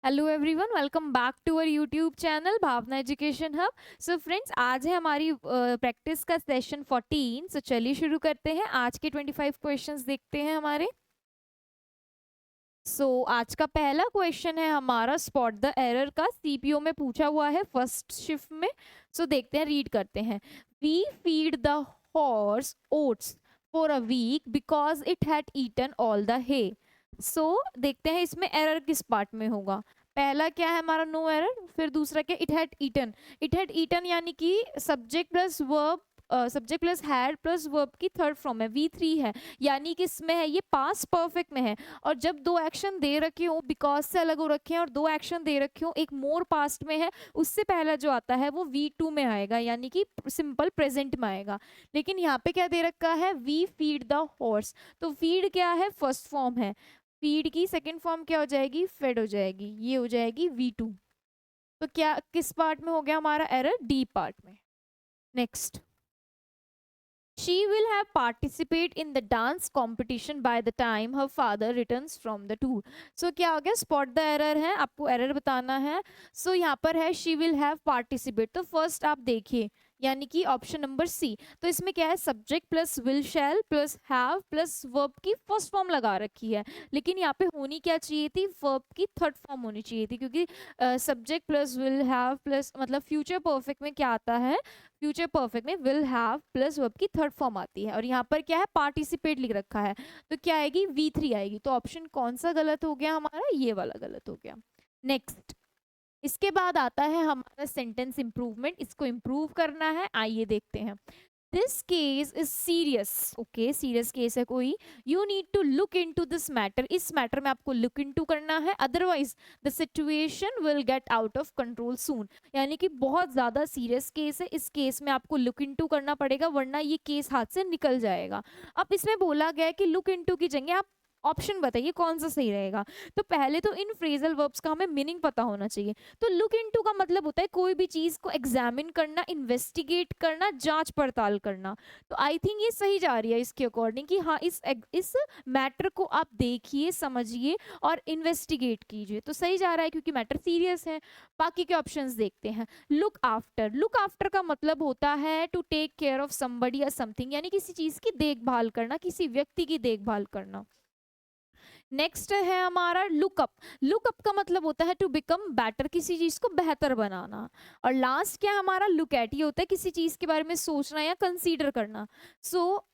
Hello everyone, welcome back to our YouTube channel Bhavna education hub. So friends, आज है हमारी practice का session 14। सो चलिए शुरू करते हैं। आज के 25 क्वेश्चंस देखते हैं हमारे। आज का पहला क्वेश्चन है हमारा स्पॉट द एरर का। सीपीओ में पूछा हुआ है फर्स्ट शिफ्ट में। देखते हैं, रीड करते हैं। We feed the horse oats for a week because it had eaten all the hay. देखते हैं इसमें एरर किस पार्ट में होगा। पहला क्या है हमारा, नो एरर। फिर दूसरा क्या, it had eaten. It had eaten यानी कि subject plus verb, subject plus had plus verb की थर्ड फॉर्म है, V3 है, यानी कि इसमें है ये पास्ट परफेक्ट में है। और जब दो एक्शन दे रखे हो, बिकॉज से अलग हो रखे हैं, और दो एक्शन दे रखे हो, एक मोर पास्ट में है, उससे पहला जो आता है वो V2 में आएगा, यानी कि सिंपल प्रेजेंट में आएगा। लेकिन यहाँ पे क्या दे रखा है, वी फीड द हॉर्स। तो फीड क्या है, फर्स्ट फॉर्म है। फीड की सेकेंड फॉर्म क्या हो जाएगी, फेड हो जाएगी, ये हो जाएगी V2। तो क्या किस पार्ट में हो गया हमारा एरर, डी पार्ट में। Next, she will have participate in the dance competition by the time her father returns from the tour। क्या हो गया, स्पॉट द एरर है, आपको एरर बताना है। यहाँ पर है she will have participate। तो फर्स्ट आप देखिए, यानी कि ऑप्शन नंबर सी। तो इसमें क्या है, subject plus will shell plus have plus verb की फर्स्ट फॉर्म लगा रखी है। लेकिन यहाँ पे होनी क्या चाहिए थी, वर्ब की थर्ड फॉर्म होनी चाहिए थी, क्योंकि subject plus will have plus, मतलब फ्यूचर परफेक्ट में क्या आता है, फ्यूचर परफेक्ट में विल हैव प्लस वर्ब की थर्ड फॉर्म आती है। और यहाँ पर क्या है, पार्टिसिपेट लिख रखा है, तो क्या आएगी, V3 आएगी। तो ऑप्शन कौन सा गलत हो गया हमारा, ये वाला गलत हो गया। नेक्स्ट, इसके बाद आता है हमारा सेंटेंस इंप्रूवमेंट। इसको इंप्रूव करना है, आइए देखते हैं। This case is serious. Okay, serious case है कोई। You need to look into this matter. इस मैटर में आपको लुक इन टू करना है, otherwise the situation will get out of control soon. यानी कि बहुत ज्यादा सीरियस केस है, इस केस में आपको लुक इन टू करना पड़ेगा, वरना ये केस हाथ से निकल जाएगा। अब इसमें बोला गया है कि लुक इन टू की जगह आप ऑप्शन बताइए कौन सा सही रहेगा। तो पहले तो इन फ्रेजल वर्ब्स का हमें मीनिंग पता होना चाहिए। तो लुक इनटू का मतलब होता है कोई भी चीज को एग्जामिन करना, इन्वेस्टिगेट करना, जांच पड़ताल करना। तो आई थिंक ये सही जा रही है इसके अकॉर्डिंग कि हाँ, इस मैटर को आप देखिए, समझिए और इन्वेस्टिगेट कीजिए। तो सही जा रहा है क्योंकि मैटर सीरियस है। बाकी के ऑप्शंस देखते हैं। लुक आफ्टर, लुक आफ्टर का मतलब होता है to take care of somebody या समथिंग, यानी किसी चीज की देखभाल करना, किसी व्यक्ति की देखभाल करना। नेक्स्ट है हमारा लुकअप। लुकअप का मतलब होता है टू बिकम बेटर, किसी चीज को बेहतर बनाना। और लास्ट क्या हमारा, लुक एट, ये होता है किसी चीज के बारे में सोचना या कंसीडर करना।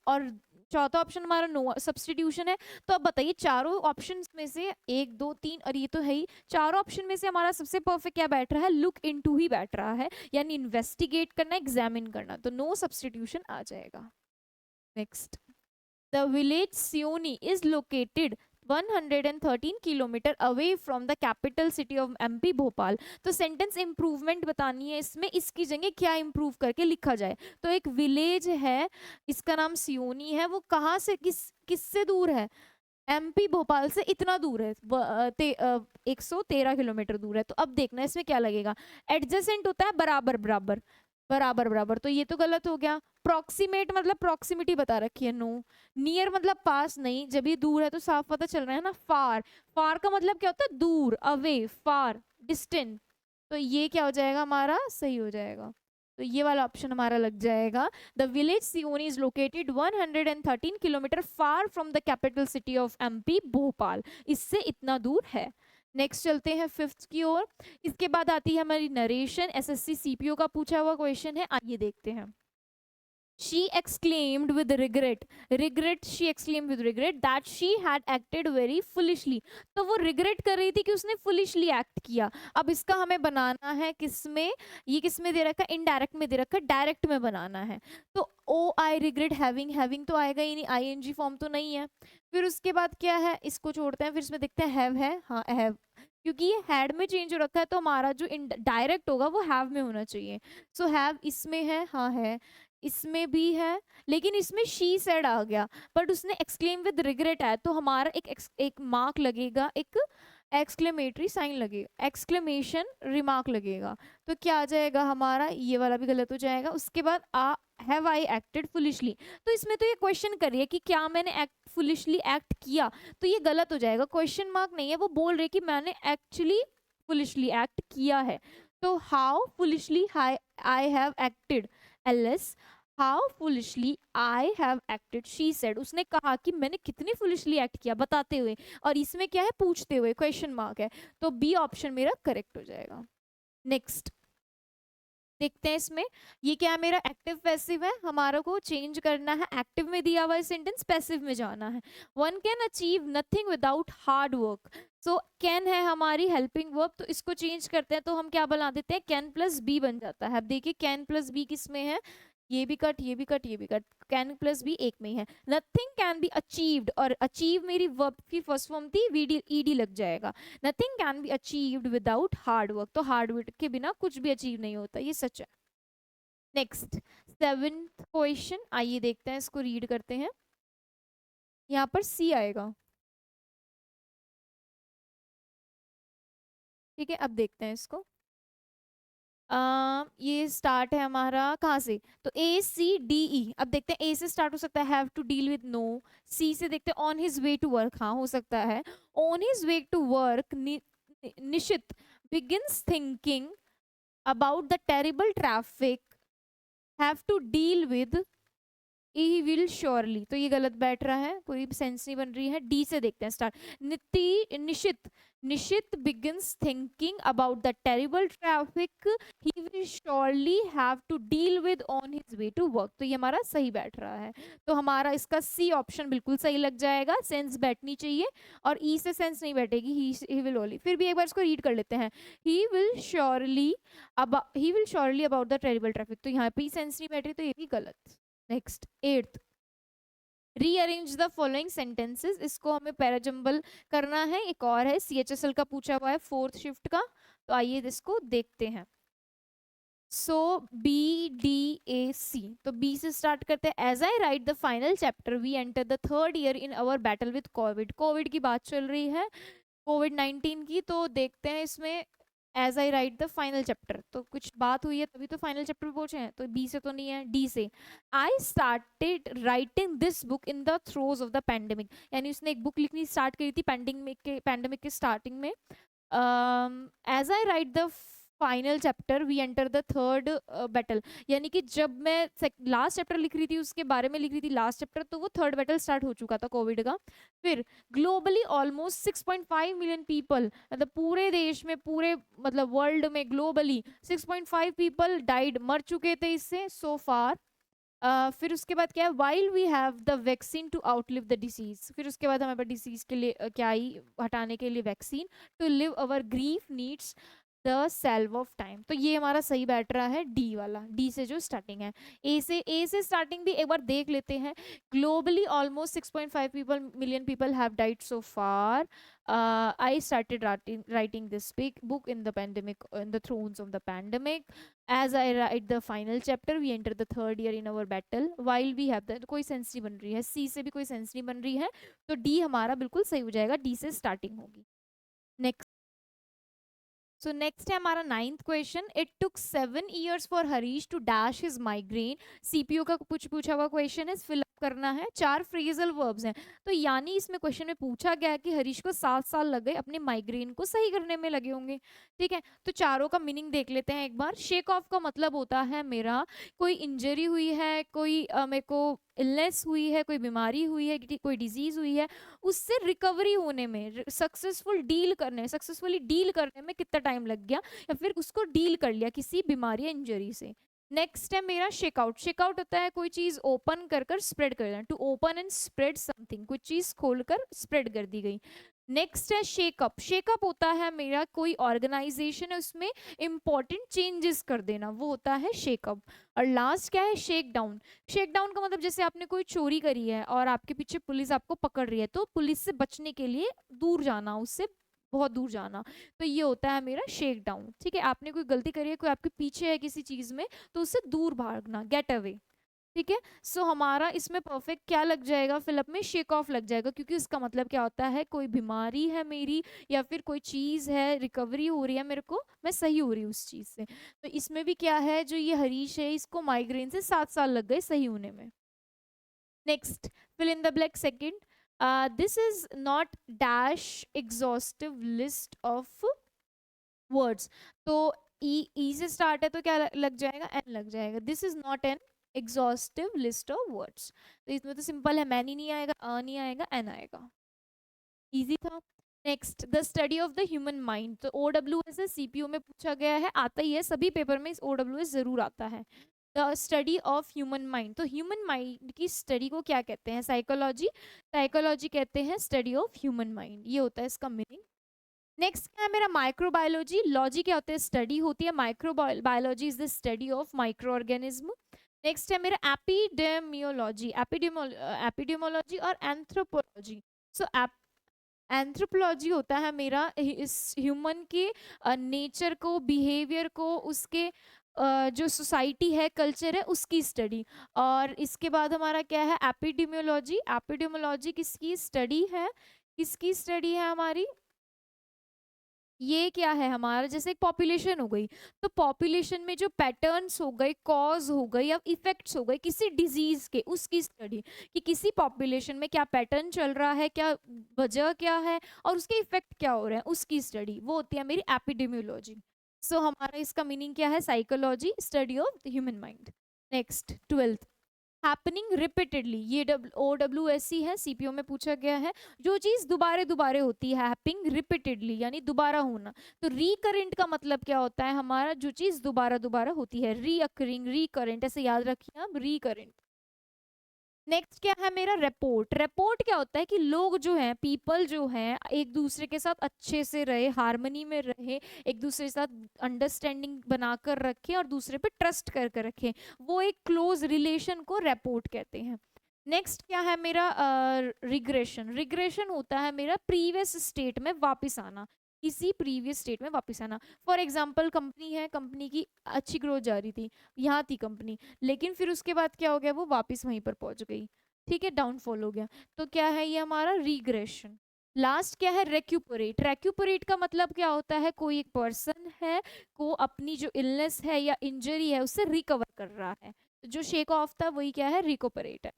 और चौथा ऑप्शन हमारा नो सब्सटीट्यूशन है। तो अब बताइए चारों ऑप्शन में से, एक दो तीन और ये तो है ही, चारों ऑप्शन में से हमारा सबसे परफेक्ट क्या बैठ रहा है, लुक इनटू ही बैठ रहा है, यानी इन्वेस्टिगेट करना, एग्जामिन करना। तो नो सब्सटीट्यूशन आ जाएगा। Next, the village Seoni is located 113 kilometre away from the capital city of MP Bhopal. तो सेंटेंस इंप्रूवमेंट बतानी है इसमें, इसकी जगह क्या इंप्रूव करके लिखा जाए। तो एक विलेज है, इसका नाम सियोनी है, वो कहाँ से, किससे दूर है, MP भोपाल से इतना दूर है, 113 किलोमीटर दूर है। तो अब देखना इसमें क्या लगेगा, एडजेसेंट होता है बराबर बराबर, बराबर बराबर, तो ये तो गलत हो गया। प्रॉक्सिमेट मतलब प्रॉक्सिमिटी बता रखी है, नो। नियर मतलब पास, नहीं, जब ये दूर है तो साफ पता चल रहा है ना। फार, फार का मतलब क्या होता है, दूर, अवे, फार, डिस्टेंट। तो ये क्या हो जाएगा हमारा, सही हो जाएगा। तो ये वाला ऑप्शन हमारा लग जाएगा। The village Seoni is located 113 kilometre far from the capital city of MP Bhopal, इससे इतना दूर है। नेक्स्ट चलते हैं फिफ्थ की ओर। इसके बाद आती है हमारी नरेशन। SSC CPO का पूछा हुआ क्वेश्चन है, आइए देखते हैं। She exclaimed with regret, regret, she exclaimed with regret that she had acted very foolishly। तो वो regret कर रही थी कि उसने foolishly act किया। अब इसका हमें बनाना है किसमें, ये किसमें दे रखा है, इनडायरेक्ट में दे रखा है, डायरेक्ट में बनाना है। तो ओ आई रिग्रेट हैविंग, हैविंग तो आएगा ही नहीं, ING फॉर्म तो नहीं है। फिर उसके बाद क्या है, इसको छोड़ते हैं, फिर इसमें देखते हैं हैव है, हाँ हैव, क्योंकि ये हैड में चेंज हो रखा है तो हमारा जो डायरेक्ट होगा वो हैव में होना चाहिए। सो हैव इसमें है, हाँ है, इसमें भी है, लेकिन इसमें शी सेड आ गया, बट उसने एक्सक्लेम विद रिग्रेट है, तो हमारा एक मार्क लगेगा, एक एक्सक्लेमेटरी साइन लगेगा, एक्सक्लेमेशन रिमार्क लगेगा। तो क्या आ जाएगा हमारा, ये वाला भी गलत हो जाएगा। उसके बाद हैव आई एक्टेड फुलिशली। तो इसमें तो ये क्वेश्चन कर रही है कि क्या मैंने फुलिशली एक्ट किया, तो ये गलत हो जाएगा, क्वेश्चन मार्क नहीं है, वो बोल रही है कि मैंने एक्चुअली फुलिशली एक्ट किया है। तो how foolishly I have acted, LS how foolishly I have acted she said, उसने कहा कि मैंने कितनी फुलिशली एक्ट किया बताते हुए, और इसमें क्या है पूछते हुए, क्वेश्चन मार्क है, तो बी ऑप्शन मेरा करेक्ट हो जाएगा। नेक्स्ट देखते हैं इसमें, ये क्या है मेरा एक्टिव पैसिव है, हमारा को चेंज करना है, एक्टिव में दिया हुआ है सेंटेंस, पैसिव में जाना है। One can achieve nothing without hard work, so can है हमारी हेल्पिंग वर्ब, तो इसको चेंज करते हैं, तो हम क्या बना देते हैं, कैन प्लस बी बन जाता है। अब देखिए कैन प्लस बी किस में है, ये भी कट, ये भी कट, ये भी कट, कैन प्लस बी एक में ही है। नथिंग कैन बी अचीव्ड, और अचीव मेरी वर्ब की फर्स्ट फॉर्म थी, वीडी ईडी लग जाएगा। Nothing can be achieved without hard work, तो हार्ड वर्क के बिना कुछ भी अचीव नहीं होता, ये सच है। नेक्स्ट 7th क्वेश्चन, आइए देखते हैं, इसको रीड करते हैं। यहाँ पर सी आएगा, ठीक है। अब देखते हैं इसको, ये स्टार्ट है हमारा कहाँ से, तो ए सी डी ई। अब देखते हैं, ए से स्टार्ट हो सकता है have to deal with no, C से देखते हैं on his way to work, हाँ हो सकता है on his way to work. Nishit begins thinking about the terrible traffic, have to deal with he will surely, तो ये गलत बैठ रहा है, कोई सेंस नहीं बन रही है। डी से देखते हैं start, Nishit Nishit begins thinking about the terrible traffic, he will surely have to deal with on his way to work, तो ये हमारा सही बैठ रहा है। तो हमारा इसका सी ऑप्शन बिल्कुल सही लग जाएगा, सेंस बैठनी चाहिए, और ई से सेंस नहीं बैठेगी, ही विल ओनली। फिर भी एक बार इसको रीड कर लेते हैं, ही will surely about the terrible traffic, तो यहाँ पे सेंस नहीं बैठ रही, तो ये भी गलत। Next 8th, rearrange the following sentences, इसको हमें पैराजंबल करना है। एक और है सीएचएसएल का पूछा हुआ है 4th शिफ्ट का, तो आइए इसको देखते हैं। सो बी डी ए सी, तो बी से स्टार्ट करते हैं। As I write the final chapter we enter the 3rd year in our battle with covid, covid की बात चल रही है, कोविड-19 की, तो देखते हैं इसमें as I write the final chapter, तो कुछ बात हुई है तभी तो फाइनल चैप्टर पे पहुंचे हैं, तो बी से तो नहीं है। डी से, आई started writing this book in the throws of the pandemic, यानी उसने एक बुक लिखनी स्टार्ट करी थी पैंडेमिक के स्टार्टिंग में। As I write the final chapter we enter the 3rd battle, यानी कि जब मैं लास्ट चैप्टर लिख रही थी, उसके बारे में लिख रही थी लास्ट चैप्टर, तो वो 3rd बैटल स्टार्ट हो चुका था कोविड का। फिर ग्लोबली ऑलमोस्ट 6.5 मिलियन पीपल, मतलब पूरे देश में, पूरे मतलब वर्ल्ड में ग्लोबली 6.5 पीपल डाइड, मर चुके थे इससे सो फार। फिर उसके बाद क्या है, while we have the vaccine to outlive the disease, फिर उसके बाद हमारे पास डिसीज के लिए क्या आई, हटाने के लिए vaccine, to live our grief needs the salve of time, तो ये हमारा सही बैठ रहा है डी वाला, डी से जो स्टार्टिंग है। ए से स्टार्टिंग भी एक बार देख लेते हैं। Globally almost 6.5 million people have died so far, I started writing this big book in the pandemic, in the throes of the pandemic, as I write the final chapter we enter the 3rd year in our battle, while we have the, कोई sense नहीं बन रही है। सी से भी कोई sense नहीं बन रही है, तो डी हमारा बिल्कुल सही हो जाएगा, डी से स्टार्टिंग होगी। नेक्स्ट, सो नेक्स्ट है हमारा 9th question, it took 7 years for Harish to dash his migraine, CPU का कुछ पूछा हुआ क्वेश्चन है, फिल अप करना है। 4 फ्रेजल वर्ब्स हैं, तो यानी इसमें क्वेश्चन में पूछा गया है कि हरीश को 7 साल लग गए अपने माइग्रेन को सही करने में लगे होंगे, ठीक है। तो चारों का मीनिंग देख लेते हैं एक बार। शेक ऑफ का मतलब होता है मेरा कोई इंजरी हुई है, कोई मेरे को इलनेस हुई है, कोई बीमारी हुई है, कोई डिजीज हुई है, उससे रिकवरी होने में, सक्सेसफुली डील करने में कितना टाइम लग गया, या फिर उसको डील कर लिया किसी बीमारी या इंजरी से। नेक्स्ट है मेरा शेकआउट, शेकआउट होता है कोई चीज ओपन कर कर स्प्रेड कर देना, to open and spread something, कोई चीज खोलकर स्प्रेड कर दी गई। नेक्स्ट है शेकअप, शेकअप होता है मेरा कोई ऑर्गेनाइजेशन है उसमें इंपॉर्टेंट चेंजेस कर देना, वो होता है शेकअप। और लास्ट क्या है, शेक डाउन, शेक डाउन का मतलब जैसे आपने कोई चोरी करी है और आपके पीछे पुलिस आपको पकड़ रही है, तो पुलिस से बचने के लिए दूर जाना, उससे बहुत दूर जाना, तो ये होता है मेरा शेक डाउन, ठीक है। आपने कोई गलती करी है, कोई आपके पीछे है किसी चीज में, तो उससे दूर भागना, गेट अवे, ठीक है। सो हमारा इसमें परफेक्ट क्या लग जाएगा, फिलअप में शेक ऑफ लग जाएगा, क्योंकि उसका मतलब क्या होता है, कोई बीमारी है मेरी या फिर कोई चीज है, रिकवरी हो रही है मेरे को, मैं सही हो रही हूँ उस चीज से। तो इसमें भी क्या है, जो ये हरीश है इसको माइग्रेन से 7 साल लग गए सही होने में। Next, fill in the black second, this is not dash exhaustive list of words. तो ई से स्टार्ट है तो क्या लग जाएगा, एन लग जाएगा। This is not an exhaustive list of words. तो इसमें तो सिंपल है, मैनी नहीं आएगा, नहीं आएगा, एन आएगा। इजी था। Next, the study of the human mind. तो ओ डब्ल्यू एस सीपीयू में पूछा गया है, आता ही है सभी पेपर में, इस ओ डब्ल्यू एस जरूर आता है। The study of human mind, तो ह्यूमन माइंड की स्टडी को क्या कहते हैं, साइकोलॉजी। साइकोलॉजी कहते हैं स्टडी ऑफ ह्यूमन माइंड, ये होता है इसका मीनिंग। नेक्स्ट क्या है मेरा, माइक्रोबायोलॉजी। लॉजी क्या होता है, स्टडी होती है। Microbiology is the study of micro organism. Next है मेरा एपिडेमियोलॉजी। एपिडेमियोलॉजी और एंथ्रोपोलॉजी। सो एंथ्रोपोलॉजी होता है मेरा इस ह्यूमन के नेचर को, बिहेवियर को, उसके जो सोसाइटी है, कल्चर है, उसकी स्टडी। और इसके बाद हमारा क्या है, एपिडेमियोलॉजी। एपिडेमियोलॉजी किसकी स्टडी है, किसकी स्टडी है हमारी, ये क्या है हमारा, जैसे एक पॉपुलेशन हो गई, तो पॉपुलेशन में जो पैटर्न्स हो गए, कॉज हो गए या इफेक्ट्स हो गए किसी डिजीज के, उसकी स्टडी। कि किसी पॉपुलेशन में क्या पैटर्न चल रहा है, क्या वजह क्या है, और उसके इफेक्ट क्या हो रहे हैं, उसकी स्टडी, वो होती है मेरी एपिडेमियोलॉजी। सो हमारा इसका मीनिंग क्या है, psychology, study of the human mind. Next, twelfth, happening repeatedly. ये ओ डब्ल्यू एस सी है, सीपीओ में पूछा गया है। जो चीज दोबारे दोबारे होती है, हैपनिंग रिपीटेडली यानी दोबारा होना। तो रिकरेंट का मतलब क्या होता है हमारा, जो चीज दोबारा दोबारा होती है, रीअकरिंग, रिकरेंट, ऐसे याद रखिए आप, रिकरेंट। नेक्स्ट क्या है मेरा, रिपोर्ट। रिपोर्ट क्या होता है कि लोग जो हैं, पीपल जो हैं, एक दूसरे के साथ अच्छे से रहे, हार्मनी में रहे, एक दूसरे के साथ अंडरस्टैंडिंग बनाकर रखें और दूसरे पे ट्रस्ट कर कर रखें, वो एक क्लोज रिलेशन को रिपोर्ट कहते हैं। नेक्स्ट क्या है मेरा, रिग्रेशन। रिग्रेशन होता है मेरा प्रीवियस स्टेट में वापस आना, किसी प्रीवियस स्टेट में वापस आना। फॉर एग्जाम्पल, कंपनी है, कंपनी की अच्छी ग्रोथ जा रही थी, यहाँ थी कंपनी, लेकिन फिर उसके बाद क्या हो गया, वो वापस वहीं पर पहुंच गई, ठीक है, डाउनफॉल हो गया। तो क्या है ये हमारा रिग्रेशन। लास्ट क्या है, रेक्यूपरेट। रेक्यूपरेट का मतलब क्या होता है, कोई एक पर्सन है को अपनी जो इलनेस है या इंजरी है उससे रिकवर कर रहा है, तो जो शेक ऑफ था वही क्या है, रिकूपरेट है।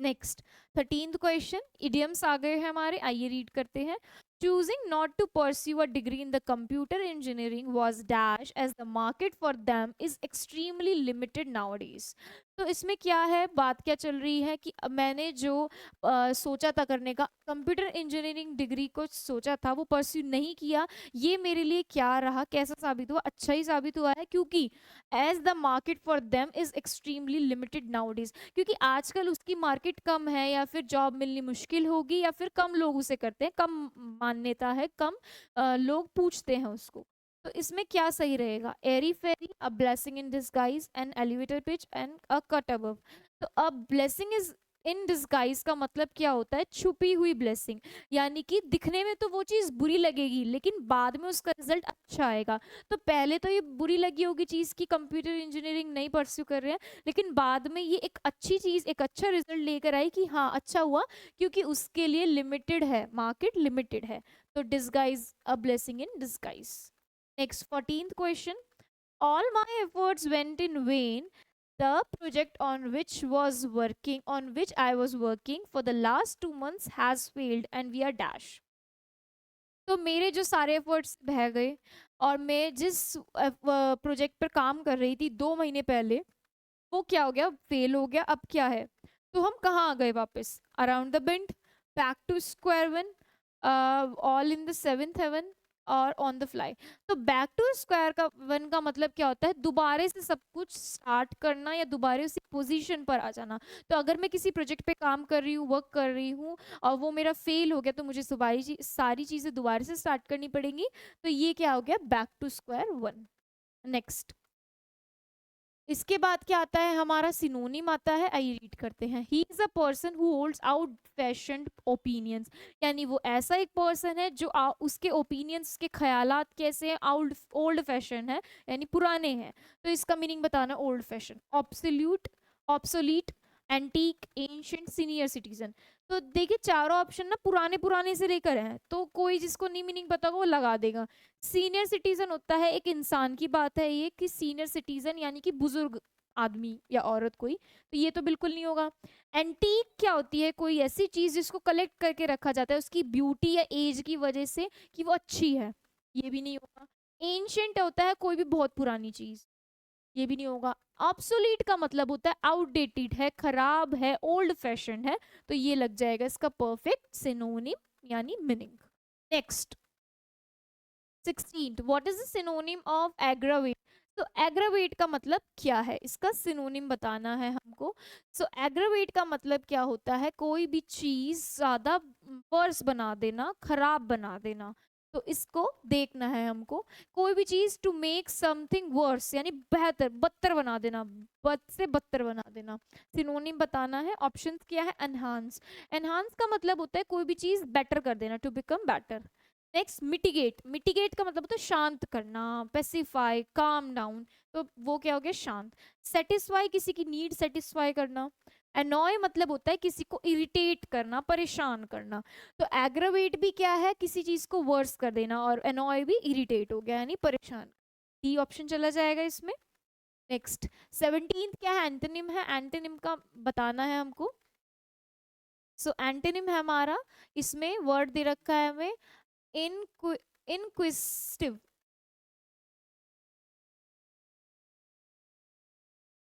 नेक्स्ट, 13th क्वेश्चन, इडियम्स आ गए हैं हमारे, आइए रीड करते हैं। Choosing not to pursue a degree in the computer engineering was dash as the market for them is extremely limited nowadays. तो इसमें क्या है, बात क्या चल रही है कि मैंने जो सोचा था करने का, कंप्यूटर इंजीनियरिंग डिग्री को सोचा था, वो परस्यू नहीं किया। ये मेरे लिए क्या रहा, कैसा साबित हुआ, अच्छा ही साबित हुआ है, क्योंकि as the market for them is extremely limited nowadays. क्योंकि आजकल उसकी मार्केट कम है, या फिर जॉब मिलनी मुश्किल होगी, या फिर कम लोग उसे करते हैं, कम मान्यता है, कम लोग पूछते हैं उसको। तो इसमें क्या सही रहेगा, airy fairy, a blessing in disguise, an elevator pitch, and a cut above. तो अब ब्लेसिंग इज इन डिस्गाइज का मतलब क्या होता है, छुपी हुई ब्लेसिंग, यानी कि दिखने में तो वो चीज़ बुरी लगेगी लेकिन बाद में उसका रिजल्ट अच्छा आएगा। तो पहले तो ये बुरी लगी होगी चीज़ की, कंप्यूटर इंजीनियरिंग नहीं परस्यू कर रहे हैं, लेकिन बाद में ये एक अच्छी चीज़, एक अच्छा रिजल्ट लेकर आई कि हाँ अच्छा हुआ, क्योंकि उसके लिए लिमिटेड है, मार्केट लिमिटेड है। तो disguise, a blessing in disguise. Next, 14th question, all my efforts went in vain. The project on which I was working for the last 2 months has failed and we are dash. तो मेरे जो सारे efforts बह गए, और मैं जिस project पर काम कर रही थी 2 महीने पहले, वो क्या हो गया, फेल हो गया। अब क्या है, तो हम कहाँ आ गए वापस, around the bend, back to square one, all in the seventh heaven, और ऑन द फ्लाई। तो बैक टू स्क्वायर का वन का मतलब क्या होता है, दोबारे से सब कुछ स्टार्ट करना या दोबारे उसी पोजीशन पर आ जाना। तो अगर मैं किसी प्रोजेक्ट पे काम कर रही हूँ, वर्क कर रही हूँ, और वो मेरा फेल हो गया, तो मुझे सारी चीज़ें दोबारा से स्टार्ट करनी पड़ेंगी। तो ये क्या हो गया, back to square one. Next, इसके बाद क्या आता है हमारा, सिनोनिम आता है, आइए रीड करते हैं। He is a person who holds out fashioned opinions, यानी वो ऐसा एक पर्सन है जो उसके ओपिनियंस के ख्यालात कैसे हैं, ओल्ड फैशन है, यानी पुराने हैं। तो इसका मीनिंग बताना, old fashion, absolute, obsolete, antique, ancient, senior citizen. तो देखिए चारों ऑप्शन ना पुराने पुराने से लेकर हैं, तो कोई जिसको नहीं मीनिंग पता वो लगा देगा। सीनियर सिटीजन होता है एक इंसान की बात है ये, कि सीनियर सिटीजन यानी कि बुजुर्ग आदमी या औरत कोई, तो ये तो बिल्कुल नहीं होगा। एंटीक क्या होती है, कोई ऐसी चीज जिसको कलेक्ट करके रखा जाता है उसकी ब्यूटी या एज की वजह से कि वो अच्छी है, ये भी नहीं होगा। एंशियंट होता है कोई भी बहुत पुरानी चीज, ये भी नहीं होगा। ऑब्सोलीट का मतलब होता है आउटडेटेड है, खराब है, ओल्ड फैशन है, तो ये लग जाएगा इसका परफेक्ट सिनोनिम यानी meaning. Next 16th, what is the synonym of aggravate? तो एग्रावेट का मतलब क्या है, इसका सिनोनिम बताना है हमको। सो एग्रावेट का मतलब क्या होता है, कोई भी चीज ज्यादा वर्स बना देना, खराब बना देना, तो इसको देखना है हमको। कोई भी चीज टू मेक समथिंग वर्स यानी बेहतर, बदतर बना देना, बद से बदतर बना देना, सिनोनिम बताना है। ऑप्शन क्या है, एनहांस। एनहांस का मतलब होता है कोई भी चीज बेटर कर देना, to become better. Next mitigate, mitigate का मतलब होता है शांत करना, पेसिफाई, काम डाउन, तो वो क्या हो गया, शांत। सेटिस्फाई, किसी की नीड सेटिस्फाई करना। एनॉय मतलब होता है किसी को इरिटेट करना, परेशान करना। तो एग्रावेट भी क्या है, किसी चीज को वर्स कर देना, और एनॉय भी इरिटेट हो गया यानी परेशान। डी ऑप्शन चला जाएगा इसमें। नेक्स्ट 17th क्या है, एंटोनिम है। एंटोनिम का बताना है हमको। सो एंटोनिम है हमारा, इसमें वर्ड दे रखा है हमें इनक्विजिटिव।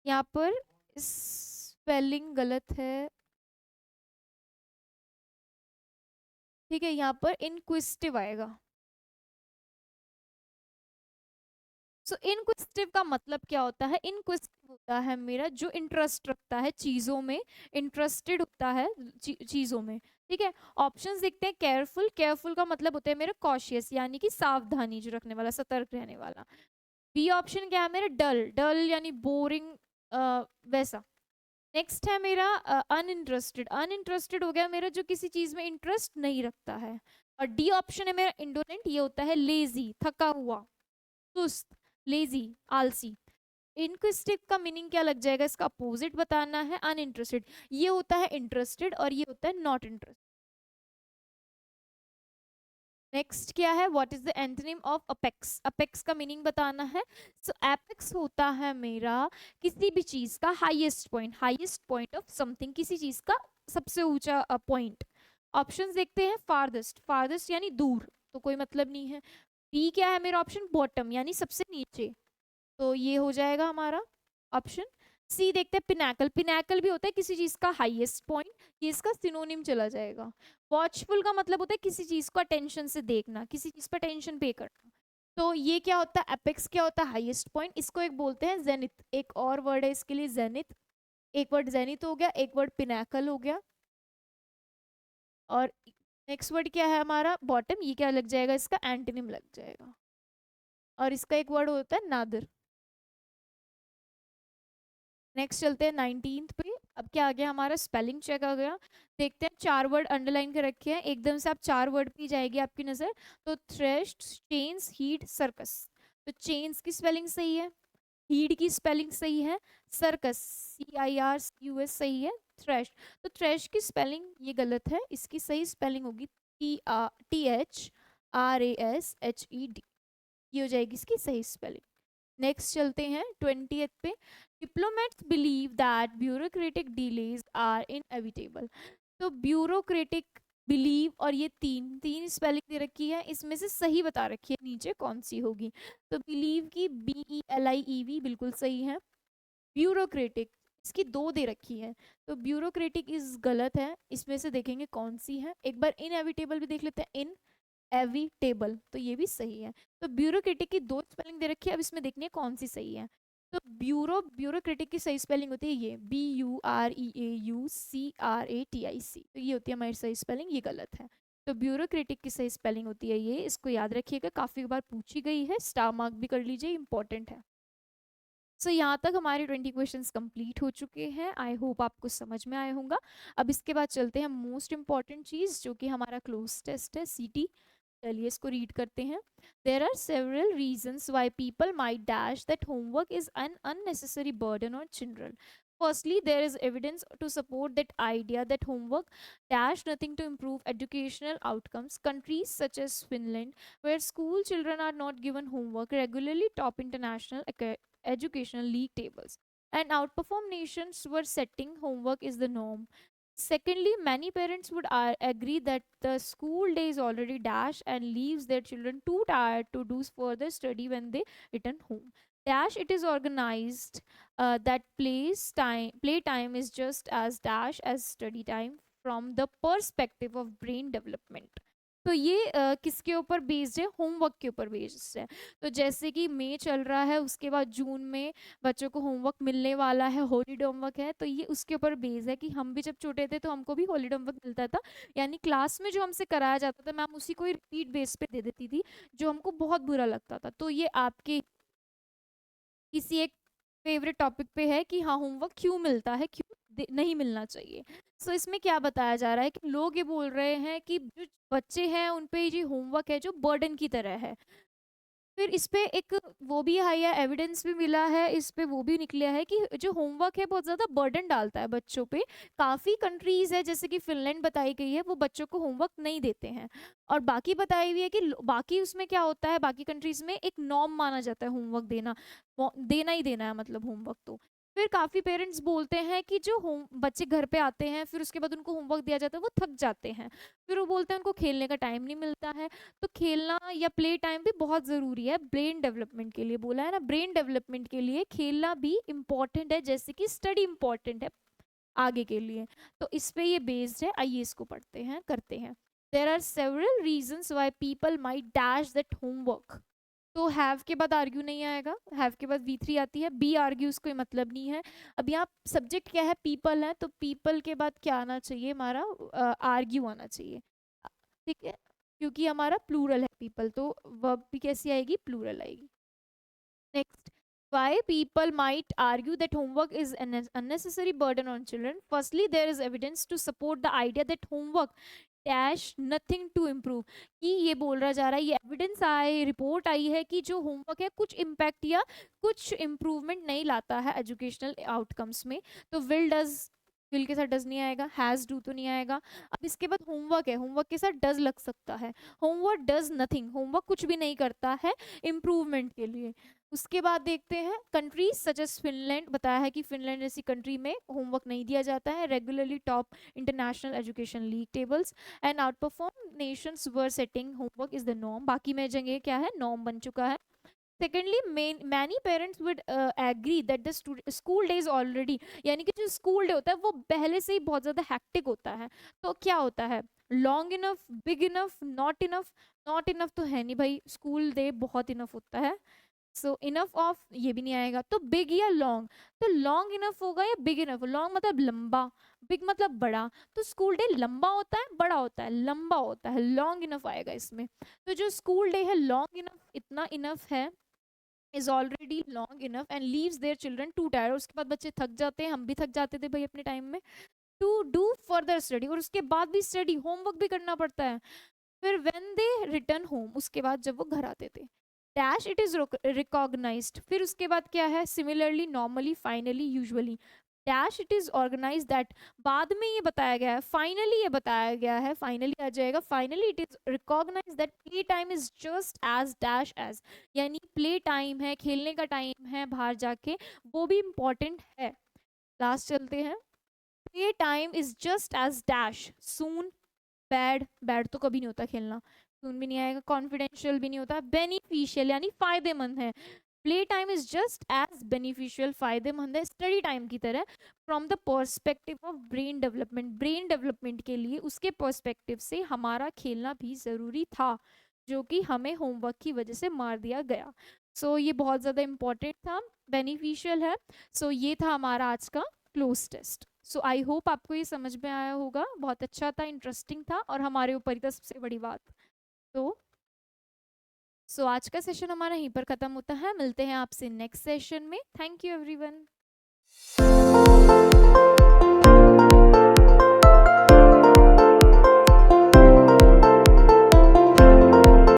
यहाँ पर स्पेलिंग गलत है, ठीक है, यहाँ पर इनक्विजिटिव आएगा। सो इनक्विजिटिव का मतलब क्या होता है, इनक्विजिटिव होता है मेरा जो इंटरेस्ट रखता है चीजों में, इंटरेस्टेड होता है चीजों में, ठीक है। ऑप्शंस देखते हैं। केयरफुल, केयरफुल का मतलब होता है मेरा कॉशियस यानी कि सावधानी जो रखने वाला, सतर्क रहने वाला। बी ऑप्शन क्या है मेरा, डल, डल यानी बोरिंग, वैसा। नेक्स्ट है मेरा अनइंटरेस्टेड, अनइंटरेस्टेड हो गया मेरा जो किसी चीज में इंटरेस्ट नहीं रखता है। और डी ऑप्शन है मेरा इंडोलेंट, ये होता है लेजी, थका हुआ, सुस्त, लेजी, आलसी। इनक्विजिटिव का मीनिंग क्या लग जाएगा, इसका अपोजिट बताना है, अनइंटरेस्टेड। ये होता है इंटरेस्टेड और ये होता है नॉट इंटरेस्टेड। नेक्स्ट क्या है, what is the antonym of apex? Apex का मीनिंग बताना है। सो एपेक्स होता है मेरा किसी भी चीज का highest point, highest point of something, किसी चीज का सबसे ऊंचा पॉइंट। ऑप्शंस देखते हैं। फारदेस्ट, फारदेस्ट यानी दूर, तो कोई मतलब नहीं है। डी क्या है मेरा ऑप्शन, बॉटम यानी सबसे नीचे, तो ये हो जाएगा हमारा ऑप्शन। सी देखते हैं, पिनाकल, पिनाकल भी होता है किसी चीज का हाईएस्ट पॉइंट, ये इसका सिनोनिम चला जाएगा। वॉचफुल का मतलब होता है किसी चीज को अटेंशन से देखना, किसी चीज पर अटेंशन पे करना, तो ये क्या होता है, एपेक्स क्या होता है, हाईएस्ट पॉइंट, इसको एक बोलते हैं जेनिथ, एक और वर्ड है इसके लिए जेनिथ। एक वर्ड जेनिथ हो गया, एक वर्ड पिनाकल हो गया, और नेक्स्ट वर्ड क्या है हमारा, बॉटम, ये क्या लग जाएगा, इसका एंटोनिम लग जाएगा। और इसका एक वर्ड होता है नादर। नेक्स्ट चलते हैं 19th पे। अब क्या आ गया हमारा, स्पेलिंग चेक आ गया। देखते हैं, चार वर्ड अंडरलाइन कर रखे हैं, एकदम से आप चार वर्ड पे ही जाएगी आपकी नजर। तो थ्रेश, चेन्स, हीट, सर्कस। तो चेन्स की स्पेलिंग सही है, हीड की स्पेलिंग सही है, सर्कस, CIRCUS सही है, थ्रेश, तो थ्रेश की स्पेलिंग ये गलत है, इसकी सही स्पेलिंग होगी THRASHED, ये हो जाएगी इसकी सही स्पेलिंग। नेक्स्ट चलते हैं 20th पे। Diplomats believe that bureaucratic delays are inevitable. तो ब्यूरोक्रेटिक, बिलीव और ये तीन तीन स्पेलिंग दे रखी है, इसमें से सही बता रखी है नीचे कौन सी होगी। तो बिलीव की BELIEV बिल्कुल सही है। ब्यूरोक्रेटिक, इसकी दो दे रखी है, तो ब्यूरोक्रेटिक इज गलत है, इसमें से देखेंगे कौन सी है। एक बार इनएविटेबल भी देख लेते हैं, इन एविटेबल, तो ये भी सही है। तो ब्यूरोक्रेटिक की दो स्पेलिंग दे रखी है, अब इसमें देखनी है कौन सी सही है। तो ब्यूरोक्रेटिक की सही स्पेलिंग होती है ये BUREAUCRATIC, तो ये होती है हमारी सही स्पेलिंग, ये गलत है। तो ब्यूरोक्रेटिक की सही स्पेलिंग होती है ये, इसको याद रखिएगा, काफी बार पूछी गई है, स्टार मार्क भी कर लीजिए, इंपॉर्टेंट है। सो यहाँ तक हमारे 20 क्वेश्चंस कंप्लीट हो चुके हैं, आई होप आपको समझ में आया होगा। अब इसके बाद चलते हैं मोस्ट इंपॉर्टेंट चीज़, जो कि हमारा क्लोज टेस्ट है, CT। चलिए इसको रीड करते हैं। There are several reasons why people might dash that homework is an unnecessary burden on children. Firstly, there is evidence to support that idea that homework dash nothing to improve educational outcomes. Countries such as Finland, where school children are not given homework, regularly top international educational league tables, and outperform nations where setting homework is the norm. Secondly, many parents would agree that the school day is already dash and leaves their children too tired to do further study when they return home. Dash it is organized that playtime is just as dash as study time from the perspective of brain development. तो ये किसके ऊपर based है? Homework के ऊपर based है. तो जैसे कि मई चल रहा है, उसके बाद जून में बच्चों को होमवर्क मिलने वाला है, हॉलीडे होमवर्क है, तो ये उसके ऊपर बेस है कि हम भी जब छोटे थे तो हमको भी हॉलीडे होमवर्क मिलता था, यानी क्लास में जो हमसे कराया जाता था मैम उसी को ही रिपीट बेस पे दे देती थी, जो हमको बहुत बुरा लगता था. तो ये आपके किसी एक फेवरेट टॉपिक पे है कि हाँ होमवर्क क्यों मिलता है, क्यों नहीं मिलना चाहिए. सो इसमें क्या बताया जा रहा है कि लोग ये बोल रहे हैं कि जो बच्चे हैं उन पे ये होमवर्क है जो बर्डन की तरह है. फिर इस पे एक वो भी है या एविडेंस भी मिला है, इस पे वो भी निकला है कि जो होमवर्क है बहुत ज़्यादा बर्डन डालता है बच्चों पे. काफ़ी कंट्रीज़ है जैसे कि फिनलैंड बताई गई है, वो बच्चों को होमवर्क नहीं देते हैं. और बाकी बताई हुई है कि बाकी उसमें क्या होता है, बाकी कंट्रीज़ में एक नॉर्म माना जाता है होमवर्क देना, देना ही देना है मतलब होमवर्क. तो फिर काफ़ी पेरेंट्स बोलते हैं कि जो होम बच्चे घर पे आते हैं फिर उसके बाद उनको होमवर्क दिया जाता है, वो थक जाते हैं, फिर वो बोलते हैं उनको खेलने का टाइम नहीं मिलता है. तो खेलना या प्ले टाइम भी बहुत ज़रूरी है ब्रेन डेवलपमेंट के लिए. बोला है ना, ब्रेन डेवलपमेंट के लिए खेलना भी इम्पॉर्टेंट है, जैसे कि स्टडी इम्पॉर्टेंट है आगे के लिए. तो इस पे ये बेस्ड है. आइए इसको पढ़ते हैं, करते हैं. There are several reasons why people might dash that homework. तो हैव के बाद आर्ग्यू नहीं आएगा, हैव के बाद V3 आती है, बी आर्ग्यूज कोई मतलब नहीं है. अब यहाँ सब्जेक्ट क्या है, पीपल है, तो पीपल के बाद क्या आना चाहिए हमारा, आर्ग्यू आना चाहिए. ठीक है, क्योंकि हमारा प्लूरल है पीपल, तो वर्ब भी कैसी आएगी, प्लूरल आएगी. Next, why people might argue that homework is an unnecessary burden on children. Firstly, there is evidence to support the idea that homework dash nothing to improve. कि ये बोला जा रहा है, ये एविडेंस आए, रिपोर्ट आई है कि जो होमवर्क है कुछ इम्पैक्ट या कुछ इम्प्रूवमेंट नहीं लाता है एजुकेशनल आउटकम्स में. तो विल के साथ डज नहीं आएगा, हैज़ डू तो नहीं आएगा. अब इसके बाद होमवर्क है, होमवर्क के साथ डज लग सकता है. होमवर्क डज नथिंग, होमवर्क कुछ भी नहीं करता है इम्प्रूवमेंट के लिए. उसके बाद देखते हैं कंट्रीज सच एज फिनलैंड. बताया है कि फिनलैंड जैसी कंट्री में होमवर्क नहीं दिया जाता है, regularly top international education league tables and outperform nations where setting homework is the norm. बाकी में जगह क्या है, नॉर्म बन चुका है. Secondly, many parents would agree that the school day is already, यानी कि जो स्कूल डे होता है वो पहले से ही बहुत ज़्यादा हैक्टिक होता है. तो क्या होता है, long enough, big enough, not enough. Not enough तो है नहीं भाई, स्कूल डे बहुत इनफ होता है. सो इनफ ऑफ ये भी नहीं आएगा. तो बिग या लॉन्ग, तो लॉन्ग इनफ होगा या बिग इनफ. लॉन्ग मतलब लंबा, बिग मतलब बड़ा. तो स्कूल डे लंबा होता है, बड़ा होता है, लंबा होता है, लॉन्ग इनफ आएगा इसमें. तो जो स्कूल डे है लॉन्ग इनफ, इतना इनफ है, is already long enough and leaves their children to tired. उसके बाद बच्चे थक जाते हैं, हम भी थक जाते थे भाई अपने टाइम में, टू डू फर्दर स्टडी. और उसके बाद भी स्टडी, होमवर्क भी करना पड़ता है. फिर व्हेन दे रिटर्न होम, उसके बाद जब वो घर आते थे, डैश इट इज रिकॉग्नाइज्ड. फिर उसके बाद क्या है, similarly, normally, finally, usually. Dash it is organize that, बाद में ये बताया गया है, फाइनली ये बताया गया है, फाइनली आ जाएगा. Finally it is recognize that play time is just as dash as, यानी प्ले टाइम है, खेलने का टाइम है बाहर जाके, वो भी इम्पॉर्टेंट है. लास्ट चलते हैं. Play time is just as dash soon. Bad, bad तो कभी नहीं होता खेलना, सुन भी नहीं आएगा. कॉन्फिडेंशियल भी नहीं होता. बेनिफिशियल यानी फायदेमंद है. Play time is just as beneficial, फायदेमंद है स्टडी टाइम की तरह. From the perspective of brain development, brain development के लिए उसके पर्सपेक्टिव से हमारा खेलना भी ज़रूरी था, जो कि हमें होमवर्क की वजह से मार दिया गया. सो ये बहुत ज़्यादा इंपॉर्टेंट था, बेनिफिशियल है. सो ये था हमारा आज का close test. So I hope आपको ये समझ में आया होगा. बहुत अच्छा था, इंटरेस्टिंग था, और हमारे ऊपर ही था सबसे बड़ी बात. तो आज का सेशन हमारा यहीं पर ख़त्म होता है. मिलते हैं आपसे नेक्स्ट सेशन में. Thank you everyone.